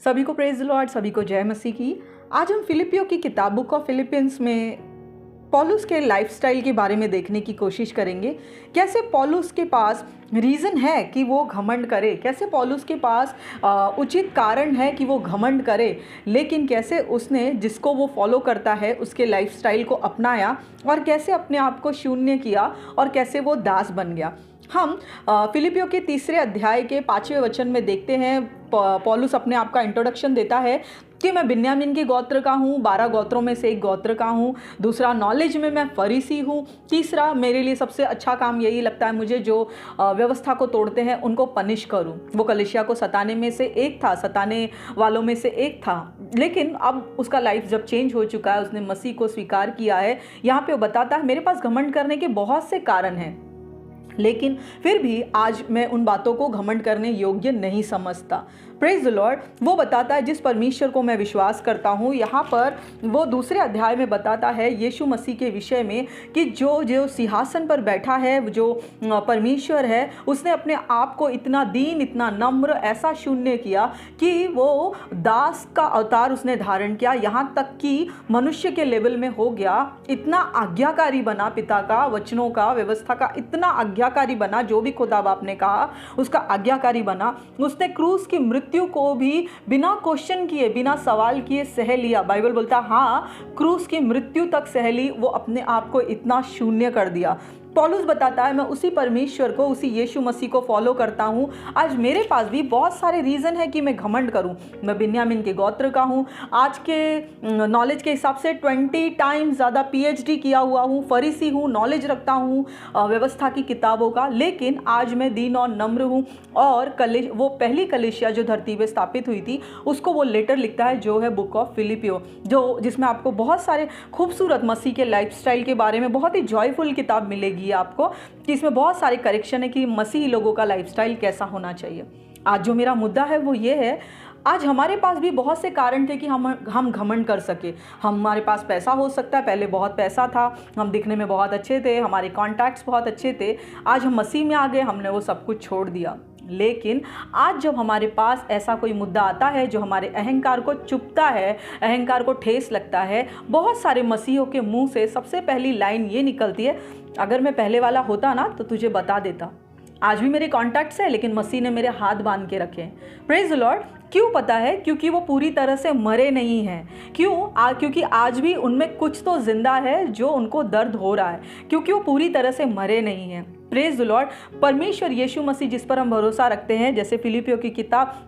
सभी को praise the Lord, सभी को जय मसीह की। आज हम फिलिपियों की किताब बुक ऑफ फिलिपियंस में पौलुस के लाइफस्टाइल के बारे में देखने की कोशिश करेंगे। कैसे पौलुस के पास रीज़न है कि वो घमंड करे, कैसे पौलुस के पास उचित कारण है कि वो घमंड करे, लेकिन कैसे उसने जिसको वो फॉलो करता है उसके लाइफस्टाइल को अपनाया और कैसे अपने आप को शून्य किया और कैसे वो दास बन गया। हम फिलिपियों के 3 अध्याय के 5वें वचन में देखते हैं पौलुस अपने आप का इंट्रोडक्शन देता है कि मैं बिन्यामीन के गोत्र का हूँ, 12 गोत्रों में से एक गोत्र का हूँ। दूसरा, नॉलेज में मैं फरीसी हूँ। तीसरा, मेरे लिए सबसे अच्छा काम यही लगता है मुझे जो व्यवस्था को तोड़ते हैं उनको पनिश करूँ। वो कलीसिया को सताने में से एक था, सताने वालों में से एक था, लेकिन अब उसका लाइफ जब चेंज हो चुका है, उसने मसीह को स्वीकार किया है। यहाँ पे वो बताता है मेरे पास घमंड करने के बहुत से कारण हैं, लेकिन फिर भी आज मैं उन बातों को घमंड करने योग्य नहीं समझता। Praise the Lord. वो बताता है जिस परमेश्वर को मैं विश्वास करता हूँ। यहाँ पर वो 2 अध्याय में बताता है यीशु मसीह के विषय में कि जो सिंहासन पर बैठा है, जो परमेश्वर है, उसने अपने आप को इतना दीन, इतना नम्र, ऐसा शून्य किया कि वो दास का अवतार उसने धारण किया, यहाँ तक कि मनुष्य के लेवल में हो गया। इतना आज्ञाकारी बना, पिता का वचनों का, व्यवस्था का इतना आज्ञाकारी बना, जो भी खुदा बाप ने कहा उसका आज्ञाकारी बना। उसने क्रूस की मृत्यु को भी बिना क्वेश्चन किए, बिना सवाल किए सह लिया। बाइबल बोलता हाँ, क्रूस की मृत्यु तक सह ली। वो अपने आप को इतना शून्य कर दिया। पौलुस बताता है मैं उसी परमेश्वर को, उसी यीशु मसीह को फॉलो करता हूँ। आज मेरे पास भी बहुत सारे रीज़न है कि मैं घमंड करूँ। मैं बिन्यामीन के गोत्र का हूँ। आज के नॉलेज के हिसाब से 20 टाइम्स ज़्यादा PhD किया हुआ हूँ, फरीसी हूँ, नॉलेज रखता हूँ व्यवस्था की किताबों का, लेकिन आज मैं दीन और नम्र हूँ। और वो पहली कलीसिया जो धरती पे स्थापित हुई थी उसको वो लेटर लिखता है जो है बुक ऑफ फिलिपियो, जिसमें आपको बहुत सारे खूबसूरत मसीह के लाइफस्टाइल के बारे में बहुत ही जॉयफुल किताब मिलेगी आपको, कि इसमें बहुत सारे करेक्शन है कि मसीही लोगों का लाइफस्टाइल कैसा होना चाहिए। आज जो मेरा मुद्दा है वो ये है, आज हमारे पास भी बहुत से कारण थे कि हम घमंड कर सके। हमारे पास पैसा हो सकता है, पहले बहुत पैसा था, हम दिखने में बहुत अच्छे थे, हमारे कॉन्टैक्ट्स बहुत अच्छे थे। आज हम मसीह में आ गए, हमने वो सब कुछ छोड़ दिया। लेकिन आज जब हमारे पास ऐसा कोई मुद्दा आता है जो हमारे अहंकार को चुभता है, अहंकार को ठेस लगता है, बहुत सारे मसीहों के मुंह से सबसे पहली लाइन ये निकलती है, अगर मैं पहले वाला होता ना तो तुझे बता देता। आज भी मेरे कॉन्टैक्ट्स है, लेकिन मसीह ने मेरे हाथ बांध के रखे हैं। Praise the Lord. क्यों पता है? क्योंकि वो पूरी तरह से मरे नहीं हैं। क्योंकि आज भी उनमें कुछ तो जिंदा है जो उनको दर्द हो रहा है, क्योंकि वो पूरी तरह से मरे नहीं हैं। Praise the Lord. परमेश्वर यीशु मसीह जिस पर हम भरोसा रखते हैं, जैसे फिलिपियों की किताब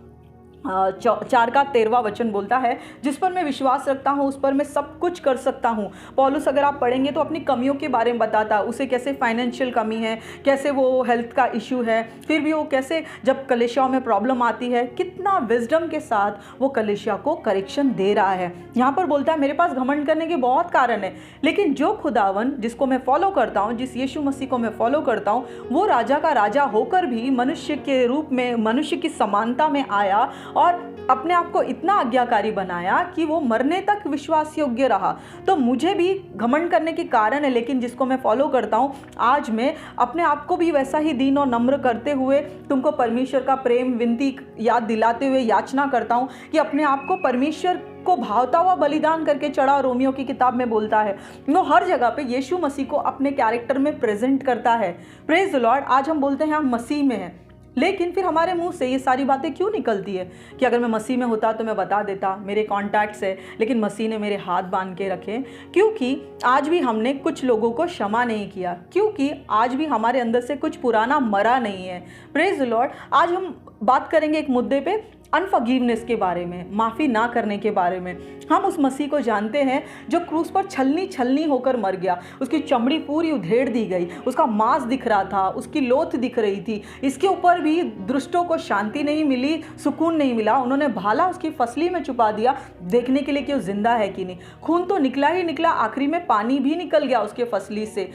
4 का 13वां वचन बोलता है, जिस पर मैं विश्वास रखता हूँ उस पर मैं सब कुछ कर सकता हूँ। पौलुस अगर आप पढ़ेंगे तो अपनी कमियों के बारे में बताता है, उसे कैसे फाइनेंशियल कमी है, कैसे वो हेल्थ का इशू है, फिर भी वो कैसे जब कलीसियाओं में प्रॉब्लम आती है कितना विजडम के साथ वो कलीसिया को करेक्शन दे रहा है। यहाँ पर बोलता है मेरे पास घमंड करने के बहुत कारण है, लेकिन जो खुदावन जिसको मैं फॉलो करता हूँ, जिस यीशु मसीह को मैं फॉलो करता हूँ, वो राजा का राजा होकर भी मनुष्य के रूप में, मनुष्य की समानता में आया और अपने आप को इतना आज्ञाकारी बनाया कि वो मरने तक विश्वास योग्य रहा। तो मुझे भी घमंड करने के कारण है, लेकिन जिसको मैं फॉलो करता हूँ, आज मैं अपने आप को भी वैसा ही दीन और नम्र करते हुए तुमको परमेश्वर का प्रेम विनती याद दिलाते हुए याचना करता हूँ कि अपने आप को परमेश्वर को भावता हुआ बलिदान करके चढ़ा। रोमियो की किताब में बोलता है वो हर जगह पे यीशु मसीह को अपने कैरेक्टर में प्रेजेंट करता है। Praise the Lord. आज हम बोलते हैं हम मसीह में हैं, लेकिन फिर हमारे मुंह से ये सारी बातें क्यों निकलती है कि अगर मैं मसीह में होता तो मैं बता देता, मेरे कॉन्टैक्ट्स है, लेकिन मसीह ने मेरे हाथ बांध के रखे। क्योंकि आज भी हमने कुछ लोगों को क्षमा नहीं किया, क्योंकि आज भी हमारे अंदर से कुछ पुराना मरा नहीं है। Praise the Lord. आज हम बात करेंगे एक मुद्दे पे, अनफॉरगिवनेस के बारे में, माफ़ी ना करने के बारे में। हम उस मसीह को जानते हैं जो क्रूस पर छलनी होकर मर गया, उसकी चमड़ी पूरी उधेड़ दी गई, उसका मांस दिख रहा था, उसकी लोथ दिख रही थी। इसके ऊपर भी दुष्टों को शांति नहीं मिली, सुकून नहीं मिला। उन्होंने भाला उसकी फसली में छुपा दिया देखने के लिए कि वो जिंदा है कि नहीं। खून तो निकला ही निकला, आखिरी में पानी भी निकल गया उसके फसली से।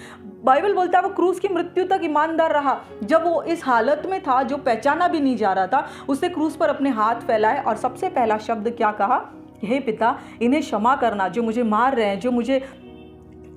बाइबल बोलता है वो क्रूस की मृत्यु तक ईमानदार रहा। जब वो इस हालत में था जो पहचाना भी नहीं जा रहा था, उसने क्रूस पर अपने हाथ फैलाए और सबसे पहला शब्द क्या कहा? हे पिता, इन्हें क्षमा करना, जो मुझे मार रहे हैं, जो मुझे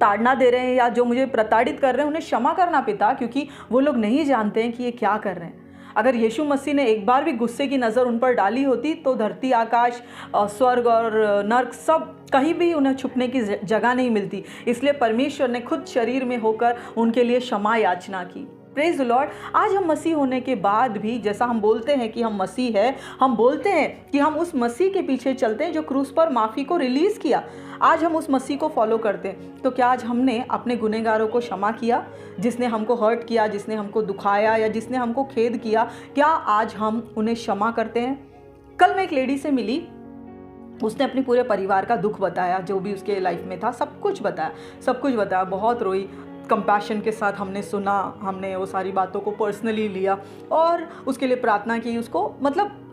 ताड़ना दे रहे हैं या जो मुझे प्रताड़ित कर रहे हैं, उन्हें क्षमा करना पिता, क्योंकि वो लोग नहीं जानते हैं कि ये क्या कर रहे हैं। अगर यीशु मसीह ने एक बार भी गुस्से की नज़र उन पर डाली होती तो धरती, आकाश, स्वर्ग और नर्क सब कहीं भी उन्हें छुपने की जगह नहीं मिलती। इसलिए परमेश्वर ने खुद शरीर में होकर उनके लिए क्षमा याचना की। Praise the Lord. आज हम मसीह होने के बाद भी, जैसा हम बोलते हैं कि हम मसीह है, हम बोलते हैं कि हम उस मसीह के पीछे चलते हैं जो क्रूस पर माफ़ी को रिलीज़ किया। आज हम उस मसीह को फॉलो करते हैं। तो क्या आज हमने अपने गुनहगारों को क्षमा किया? जिसने हमको हर्ट किया, जिसने हमको दुखाया या जिसने हमको खेद किया, क्या आज हम उन्हें क्षमा करते हैं? कल मैं एक लेडी से मिली, उसने अपने पूरे परिवार का दुख बताया, जो भी उसके लाइफ में था सब कुछ बताया। बहुत रोई, कंपैशन के साथ हमने सुना, हमने वो सारी बातों को पर्सनली लिया और उसके लिए प्रार्थना की उसको,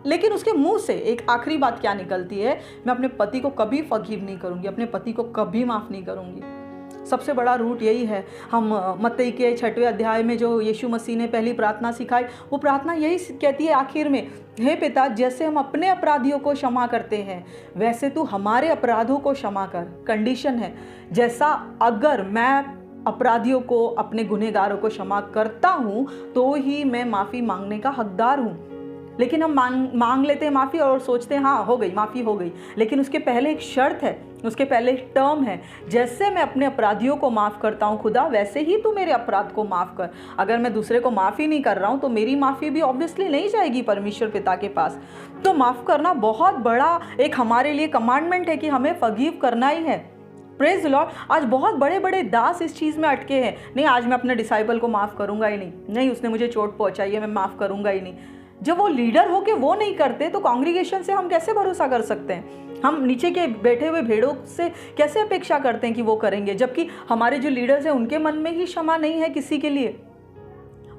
लेकिन उसके मुंह से एक आखिरी बात क्या निकलती है? मैं अपने पति को कभी फॉरगिव नहीं करूंगी, अपने पति को कभी माफ़ नहीं करूंगी। सबसे बड़ा रूट यही है। हम मत्ती के 6वें अध्याय में जो यीशु मसीह ने पहली प्रार्थना सिखाई, वो प्रार्थना यही कहती है आखिर में, हे पिता, जैसे हम अपने अपराधियों को क्षमा करते हैं वैसे तू हमारे अपराधों को क्षमा कर। कंडीशन है, जैसा अगर मैं अपराधियों को, अपने गुनहगारों को क्षमा करता हूँ तो ही मैं माफ़ी मांगने का हकदार हूँ। लेकिन हम मांग लेते हैं माफ़ी और सोचते हैं हाँ हो गई, माफ़ी हो गई। लेकिन उसके पहले एक शर्त है, उसके पहले एक टर्म है, जैसे मैं अपने अपराधियों को माफ़ करता हूँ खुदा, वैसे ही तू मेरे अपराध को माफ़ कर। अगर मैं दूसरे को माफ़ी नहीं कर रहा हूँ तो मेरी माफ़ी भी ऑब्वियसली नहीं जाएगी परमेश्वर पिता के पास। तो माफ़ करना बहुत बड़ा एक हमारे लिए कमांडमेंट है कि हमें फॉरगिव करना ही है। Praise the Lord. आज बहुत बड़े बड़े दास इस चीज़ में अटके हैं, नहीं आज मैं अपने डिसाइपल को माफ़ करूँगा ही नहीं, उसने मुझे चोट पहुँचाई है, मैं माफ़ करूँगा ही नहीं। जब वो लीडर हो के वो नहीं करते तो कांग्रीगेशन से हम कैसे भरोसा कर सकते हैं? हम नीचे के बैठे हुए भेड़ों से कैसे अपेक्षा करते हैं कि वो करेंगे, जबकि हमारे जो लीडर्स हैं उनके मन में ही क्षमा नहीं है किसी के लिए।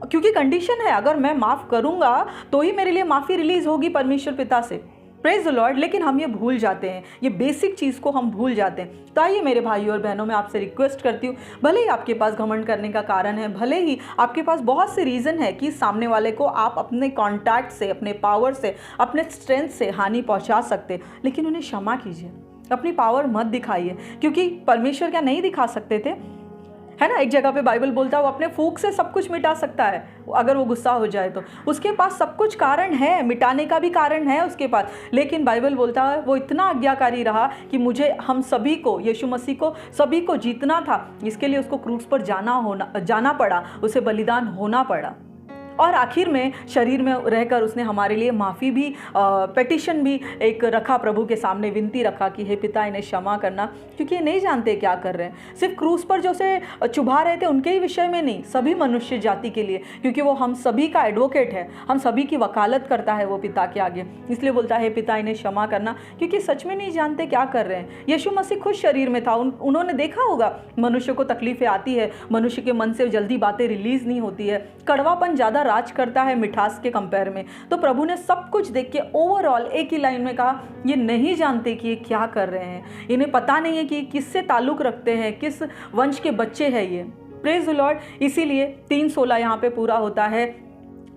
क्योंकि कंडीशन है, अगर मैं माफ़ करूँगा तो ही मेरे लिए माफ़ी रिलीज़ होगी परमेश्वर पिता से। Praise the Lord. लेकिन हम ये भूल जाते हैं, ये बेसिक चीज़ को हम भूल जाते हैं। तो आइए मेरे भाइयों और बहनों, मैं आपसे रिक्वेस्ट करती हूँ, भले ही आपके पास घमंड करने का कारण है, भले ही आपके पास बहुत से रीज़न है कि सामने वाले को आप अपने कॉन्टैक्ट से, अपने पावर से, अपने स्ट्रेंथ से हानि पहुँचा सकते, लेकिन उन्हें क्षमा कीजिए, अपनी पावर मत दिखाइए। क्योंकि परमेश्वर क्या नहीं दिखा सकते थे? है ना, एक जगह पे बाइबल बोलता है वो अपने फूंक से सब कुछ मिटा सकता है अगर वो गुस्सा हो जाए तो। उसके पास सब कुछ कारण है, मिटाने का भी कारण है उसके पास। लेकिन बाइबल बोलता है वो इतना आज्ञाकारी रहा कि मुझे, हम सभी को, यीशु मसीह को सभी को जीतना था, इसके लिए उसको क्रूस पर जाना पड़ा, उसे बलिदान होना पड़ा। और आखिर में शरीर में रहकर उसने हमारे लिए माफ़ी भी, पेटिशन भी एक रखा, प्रभु के सामने विनती रखा कि हे पिता इन्हें क्षमा करना, क्योंकि ये नहीं जानते क्या कर रहे हैं। सिर्फ क्रूस पर जो से चुभा रहे थे उनके ही विषय में नहीं, सभी मनुष्य जाति के लिए, क्योंकि वो हम सभी का एडवोकेट है, हम सभी की वकालत करता है वो पिता के आगे। इसलिए बोलता है पिता इन्हें क्षमा करना, क्योंकि सच में नहीं जानते क्या कर रहे हैं। यीशु मसीह खुद शरीर में था, उन्होंने देखा होगा मनुष्य को तकलीफें आती है, मनुष्य के मन से जल्दी बातें रिलीज नहीं होती है, कड़वापन ज़्यादा राज करता है मिठास के कंपेयर में। तो प्रभु ने सब कुछ देख के ओवरऑल एक ही लाइन में कहा, ये नहीं जानते कि ये क्या कर रहे हैं, इन्हें पता नहीं है कि किससे ताल्लुक रखते हैं, किस वंश के बच्चे हैं ये। Praise the Lord. इसीलिए 3:16 यहाँ पे पूरा होता है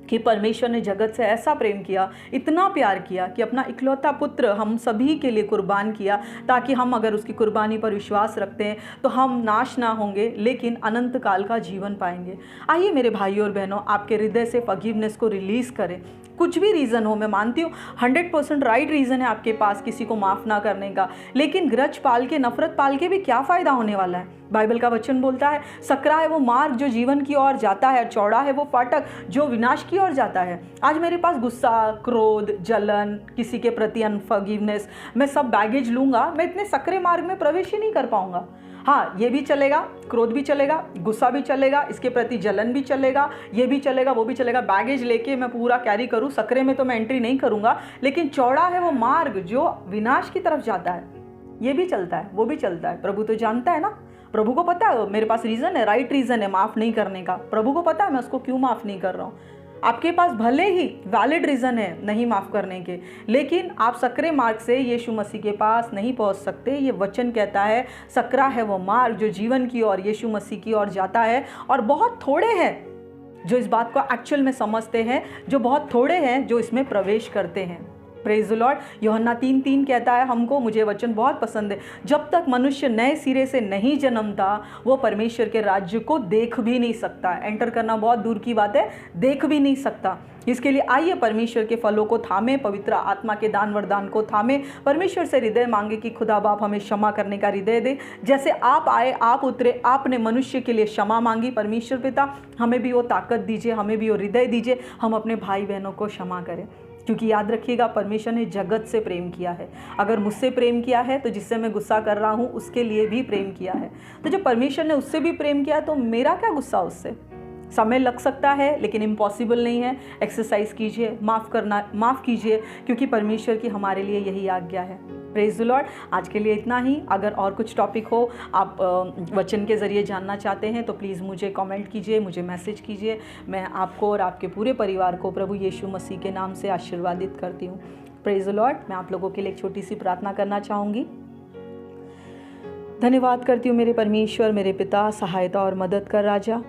कि परमेश्वर ने जगत से ऐसा प्रेम किया, इतना प्यार किया कि अपना इकलौता पुत्र हम सभी के लिए कुर्बान किया, ताकि हम अगर उसकी कुर्बानी पर विश्वास रखते हैं तो हम नाश ना होंगे लेकिन अनंत काल का जीवन पाएंगे। आइए मेरे भाइयों और बहनों, आपके हृदय से फॉरगिवनेस को रिलीज़ करें। कुछ भी रीज़न हो, मैं मानती हूँ 100% राइट रीज़न है आपके पास किसी को माफ़ ना करने का, लेकिन ग्रज पाल के, नफरत पाल के भी क्या फ़ायदा होने वाला है। बाइबल का वचन बोलता है, सकरा है वो मार्ग जो जीवन की ओर जाता है, चौड़ा है वो फाटक जो विनाश की ओर जाता है। आज मेरे पास गुस्सा, क्रोध, जलन, किसी के प्रति अनफॉरगिवनेस, मैं सब बैगेज लूँगा, मैं इतने सकरे मार्ग में प्रवेश ही नहीं कर पाऊँगा। हाँ, ये भी चलेगा, क्रोध भी चलेगा, गुस्सा भी चलेगा, इसके प्रति जलन भी चलेगा, ये भी चलेगा, वो भी चलेगा। बैगेज लेके मैं पूरा कैरी करूँ, सकरे में तो मैं एंट्री नहीं करूँगा, लेकिन चौड़ा है वो मार्ग जो विनाश की तरफ जाता है, ये भी चलता है, वो भी चलता है। प्रभु तो जानता है ना, प्रभु को पता है मेरे पास रीज़न है, राइट रीज़न है माफ़ नहीं करने का। प्रभु को पता है मैं उसको क्यों माफ़ नहीं कर रहा हूँ। आपके पास भले ही वैलिड रीज़न है नहीं माफ़ करने के, लेकिन आप सकरे मार्ग से यीशु मसीह के पास नहीं पहुंच सकते। ये वचन कहता है, सकरा है वो मार्ग जो जीवन की ओर, यीशु मसीह की ओर जाता है, और बहुत थोड़े हैं जो इस बात को एक्चुअल में समझते हैं, जो बहुत थोड़े हैं जो इसमें प्रवेश करते हैं। Praise the Lord. यूहन्ना 3:3 कहता है हमको, मुझे वचन बहुत पसंद है, जब तक मनुष्य नए सिरे से नहीं जन्मता वो परमेश्वर के राज्य को देख भी नहीं सकता। एंटर करना बहुत दूर की बात है, देख भी नहीं सकता। इसके लिए आइए परमेश्वर के फलों को थामे, पवित्र आत्मा के दान वरदान को थामे, परमेश्वर से हृदय मांगे कि खुदा बाप हमें क्षमा करने का हृदय दे। जैसे आप आए, आप उतरे, आपने मनुष्य के लिए क्षमा मांगी, परमेश्वर पिता हमें भी वो ताकत दीजिए, हमें भी वो हृदय दीजिए, हम अपने भाई बहनों को क्षमा करें। क्योंकि याद रखिएगा, परमेश्वर ने जगत से प्रेम किया है। अगर मुझसे प्रेम किया है तो जिससे मैं गुस्सा कर रहा हूँ उसके लिए भी प्रेम किया है। तो जब परमेश्वर ने उससे भी प्रेम किया तो मेरा क्या गुस्सा उससे। समय लग सकता है लेकिन इम्पॉसिबल नहीं है। एक्सरसाइज कीजिए, माफ़ कीजिए, क्योंकि परमेश्वर की हमारे लिए यही आज्ञा है। Praise the Lord. आज के लिए इतना ही। अगर और कुछ टॉपिक हो, आप वचन के ज़रिए जानना चाहते हैं तो प्लीज़ मुझे कमेंट कीजिए, मुझे मैसेज कीजिए। मैं आपको और आपके पूरे परिवार को प्रभु यीशु मसीह के नाम से आशीर्वादित करती हूँ। Praise the Lord. मैं आप लोगों के लिए एक छोटी सी प्रार्थना करना चाहूँगी। धन्यवाद करती हूँ मेरे परमेश्वर, मेरे पिता, सहायता और मदद कर राजा।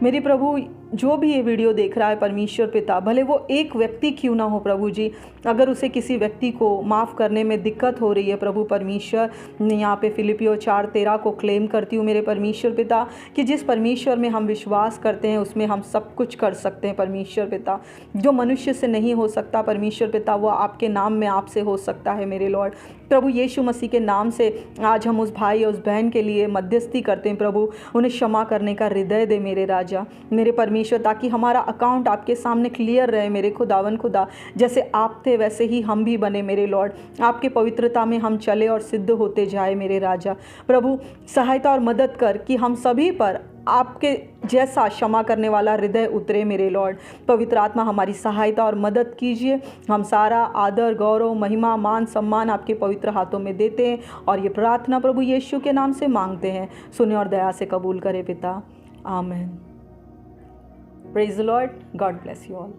मेरे प्रभु, जो भी ये वीडियो देख रहा है परमेश्वर पिता, भले वो एक व्यक्ति क्यों ना हो प्रभु जी, अगर उसे किसी व्यक्ति को माफ़ करने में दिक्कत हो रही है प्रभु परमेश्वर, यहाँ पे फिलिपियो 4:13 को क्लेम करती हूँ मेरे परमेश्वर पिता, कि जिस परमेश्वर में हम विश्वास करते हैं उसमें हम सब कुछ कर सकते हैं परमेश्वर पिता। जो मनुष्य से नहीं हो सकता परमेश्वर पिता, वो आपके नाम में आपसे हो सकता है मेरे लॉर्ड। प्रभु यीशु मसीह के नाम से आज हम उस भाई और उस बहन के लिए मध्यस्थी करते हैं प्रभु, उन्हें क्षमा करने का हृदय दे मेरे राजा, मेरे परमेश्वर, ताकि हमारा अकाउंट आपके सामने क्लियर रहे मेरे खुदावन खुदा। जैसे आप थे वैसे ही हम भी बने मेरे लॉर्ड, आपके पवित्रता में हम चले और सिद्ध होते जाए मेरे राजा। प्रभु सहायता और मदद कर कि हम सभी पर आपके जैसा क्षमा करने वाला हृदय उतरे मेरे लॉर्ड। पवित्र आत्मा हमारी सहायता और मदद कीजिए। हम सारा आदर, गौरव, महिमा, मान, सम्मान आपके पवित्र हाथों में देते हैं और ये प्रार्थना प्रभु यीशु के नाम से मांगते हैं। सुने और दया से कबूल करे पिता, आमीन। Praise the Lord. God bless you all.